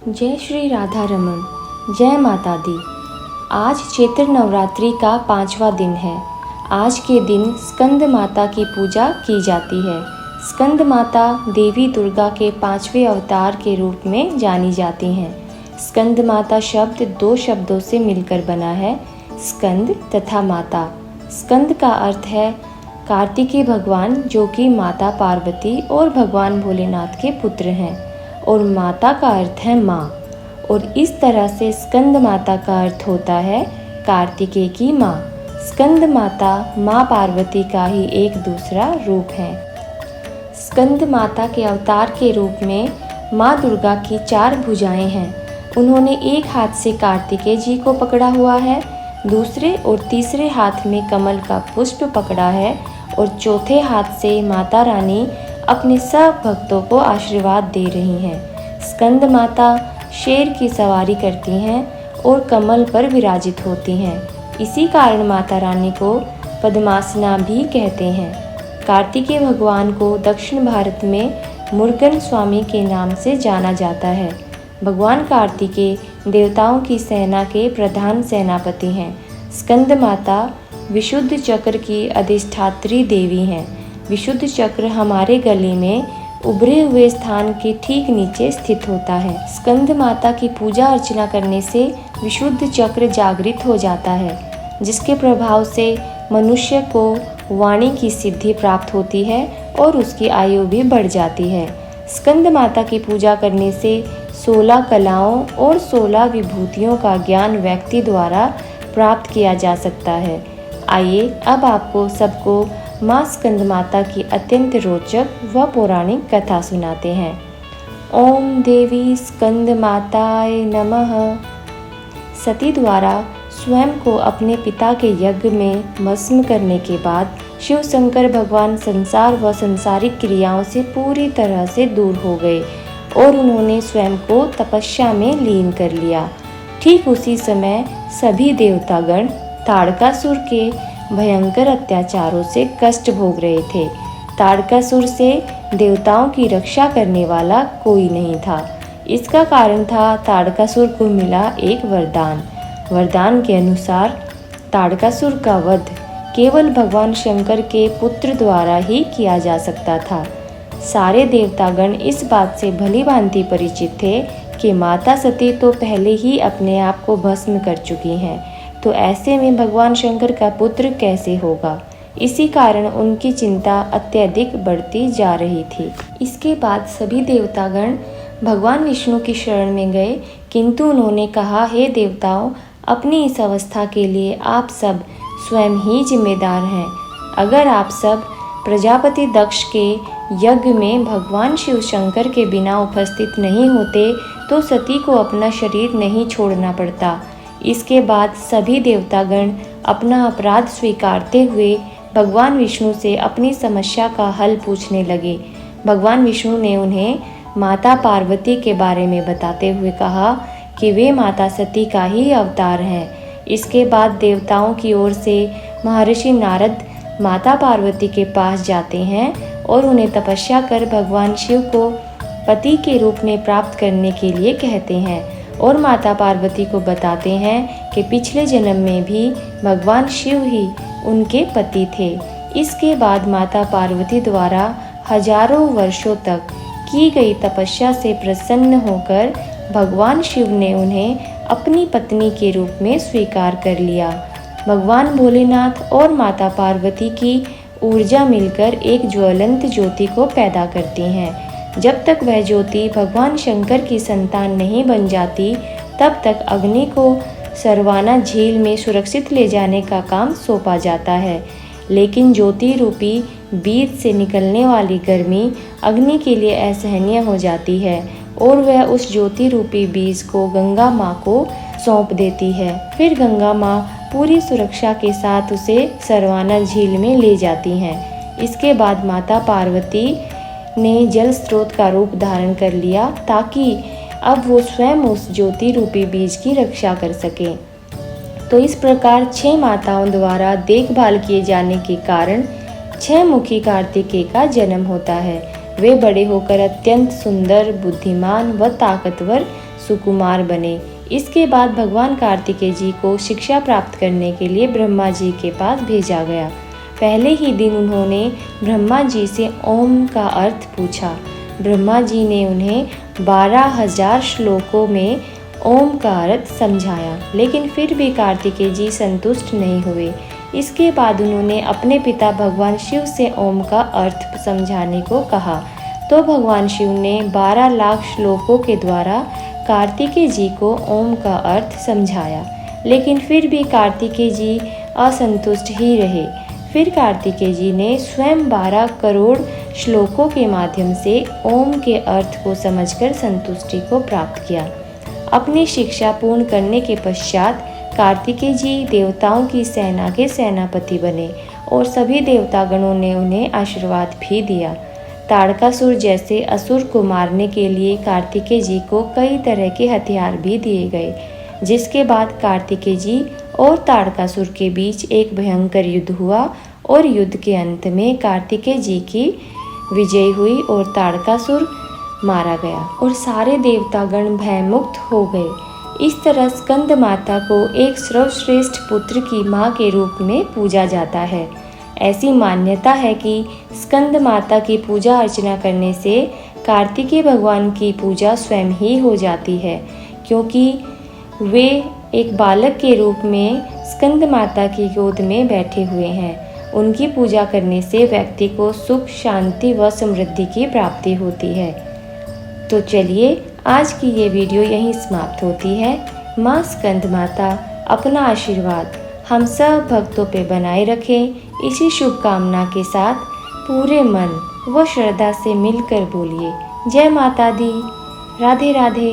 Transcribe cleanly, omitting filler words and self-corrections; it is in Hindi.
जय श्री राधा रमन। जय माता दी। आज चैत्र नवरात्रि का 5वां दिन है। आज के दिन स्कंद माता की पूजा की जाती है। स्कंद माता देवी दुर्गा के 5वें अवतार के रूप में जानी जाती हैं। स्कंद माता शब्द 2 शब्दों से मिलकर बना है, स्कंद तथा माता। स्कंद का अर्थ है कार्तिकेय भगवान, जो कि माता पार्वती और भगवान भोलेनाथ के पुत्र हैं, और माता का अर्थ है माँ। और इस तरह से स्कंद माता का अर्थ होता है कार्तिकेय की माँ। स्कंद माता माँ पार्वती का ही एक दूसरा रूप है। स्कंद माता के अवतार के रूप में माँ दुर्गा की 4 भुजाएं हैं। उन्होंने एक हाथ से कार्तिकेय जी को पकड़ा हुआ है, दूसरे और तीसरे हाथ में कमल का पुष्प पकड़ा है, और चौथे हाथ से माता रानी अपने सब भक्तों को आशीर्वाद दे रही हैं। स्कंद माता शेर की सवारी करती हैं और कमल पर विराजित होती हैं। इसी कारण माता रानी को पद्मासना भी कहते हैं। कार्तिकेय भगवान को दक्षिण भारत में मुरुगन स्वामी के नाम से जाना जाता है। भगवान कार्तिकेय देवताओं की सेना के प्रधान सेनापति हैं। स्कंद माता विशुद्ध चक्र की अधिष्ठात्री देवी हैं। विशुद्ध चक्र हमारे गले में उभरे हुए स्थान के ठीक नीचे स्थित होता है। स्कंद माता की पूजा अर्चना करने से विशुद्ध चक्र जागृत हो जाता है, जिसके प्रभाव से मनुष्य को वाणी की सिद्धि प्राप्त होती है और उसकी आयु भी बढ़ जाती है। स्कंद माता की पूजा करने से 16 कलाओं और 16 विभूतियों का ज्ञान व्यक्ति द्वारा प्राप्त किया जा सकता है। आइए अब आपको सबको माँ स्कंद माता की अत्यंत रोचक व पौराणिक कथा सुनाते हैं। ओम देवी स्कंद माताय नमः। सती द्वारा स्वयं को अपने पिता के यज्ञ में भस्म करने के बाद शिव शंकर भगवान संसार व संसारिक क्रियाओं से पूरी तरह से दूर हो गए और उन्होंने स्वयं को तपस्या में लीन कर लिया। ठीक उसी समय सभी देवतागण ताड़कासुर के भयंकर अत्याचारों से कष्ट भोग रहे थे। ताड़कासुर से देवताओं की रक्षा करने वाला कोई नहीं था। इसका कारण था ताड़कासुर को मिला एक वरदान। वरदान के अनुसार ताड़कासुर का वध केवल भगवान शंकर के पुत्र द्वारा ही किया जा सकता था। सारे देवतागण इस बात से भली भांति परिचित थे कि माता सती तो पहले ही अपने आप को भस्म कर चुकी हैं, तो ऐसे में भगवान शंकर का पुत्र कैसे होगा। इसी कारण उनकी चिंता अत्यधिक बढ़ती जा रही थी। इसके बाद सभी देवतागण भगवान विष्णु की शरण में गए, किंतु उन्होंने कहा, हे देवताओं, अपनी इस अवस्था के लिए आप सब स्वयं ही जिम्मेदार हैं। अगर आप सब प्रजापति दक्ष के यज्ञ में भगवान शिव शंकर के बिना उपस्थित नहीं होते तो सती को अपना शरीर नहीं छोड़ना पड़ता। इसके बाद सभी देवतागण अपना अपराध स्वीकारते हुए भगवान विष्णु से अपनी समस्या का हल पूछने लगे। भगवान विष्णु ने उन्हें माता पार्वती के बारे में बताते हुए कहा कि वे माता सती का ही अवतार हैं। इसके बाद देवताओं की ओर से महर्षि नारद माता पार्वती के पास जाते हैं और उन्हें तपस्या कर भगवान शिव को पति के रूप में प्राप्त करने के लिए कहते हैं, और माता पार्वती को बताते हैं कि पिछले जन्म में भी भगवान शिव ही उनके पति थे। इसके बाद माता पार्वती द्वारा हजारों वर्षों तक की गई तपस्या से प्रसन्न होकर भगवान शिव ने उन्हें अपनी पत्नी के रूप में स्वीकार कर लिया। भगवान भोलेनाथ और माता पार्वती की ऊर्जा मिलकर एक ज्वलंत ज्योति को पैदा करती हैं। जब तक वह ज्योति भगवान शंकर की संतान नहीं बन जाती, तब तक अग्नि को सरवाना झील में सुरक्षित ले जाने का काम सौंपा जाता है। लेकिन ज्योति रूपी बीज से निकलने वाली गर्मी अग्नि के लिए असहनीय हो जाती है और वह उस ज्योति रूपी बीज को गंगा माँ को सौंप देती है। फिर गंगा माँ पूरी सुरक्षा के साथ उसे सरवाना झील में ले जाती हैं। इसके बाद माता पार्वती ने जल स्रोत का रूप धारण कर लिया, ताकि अब वो स्वयं उस ज्योति रूपी बीज की रक्षा कर सके। तो इस प्रकार 6 माताओं द्वारा देखभाल किए जाने के कारण 6 मुखी कार्तिकेय का जन्म होता है। वे बड़े होकर अत्यंत सुंदर, बुद्धिमान व ताकतवर सुकुमार बने। इसके बाद भगवान कार्तिकेय जी को शिक्षा प्राप्त करने के लिए ब्रह्मा जी के पास भेजा गया। पहले ही दिन उन्होंने ब्रह्मा जी से ओम का अर्थ पूछा। ब्रह्मा जी ने उन्हें 12,000 श्लोकों में ओम का अर्थ समझाया, लेकिन फिर भी कार्तिकेय जी संतुष्ट नहीं हुए। इसके बाद उन्होंने अपने पिता भगवान शिव से ओम का अर्थ समझाने को कहा, तो भगवान शिव ने 12 लाख श्लोकों के द्वारा कार्तिकेय जी को ओम का अर्थ समझाया, लेकिन फिर भी कार्तिकेय जी असंतुष्ट ही रहे। फिर कार्तिकेय जी ने स्वयं 12 करोड़ श्लोकों के माध्यम से ओम के अर्थ को समझकर संतुष्टि को प्राप्त किया। अपनी शिक्षा पूर्ण करने के पश्चात कार्तिकेय जी देवताओं की सेना के सेनापति बने और सभी देवतागणों ने उन्हें आशीर्वाद भी दिया। ताड़कासुर जैसे असुर को मारने के लिए कार्तिकेय जी को कई तरह के हथियार भी दिए गए, जिसके बाद कार्तिकेय जी और ताड़कासुर के बीच एक भयंकर युद्ध हुआ और युद्ध के अंत में कार्तिकेय जी की विजय हुई और ताड़कासुर मारा गया और सारे देवतागण भयमुक्त हो गए। इस तरह स्कंद माता को एक सर्वश्रेष्ठ पुत्र की माँ के रूप में पूजा जाता है। ऐसी मान्यता है कि स्कंद माता की पूजा अर्चना करने से कार्तिकेय भगवान की पूजा स्वयं ही हो जाती है, क्योंकि वे एक बालक के रूप में स्कंद माता की गोद में बैठे हुए हैं। उनकी पूजा करने से व्यक्ति को सुख, शांति व समृद्धि की प्राप्ति होती है। तो चलिए आज की ये वीडियो यहीं समाप्त होती है। माँ स्कंद माता अपना आशीर्वाद हम सब भक्तों पे बनाए रखें। इसी शुभकामना के साथ पूरे मन व श्रद्धा से मिलकर बोलिए जय माता दी, राधे राधे।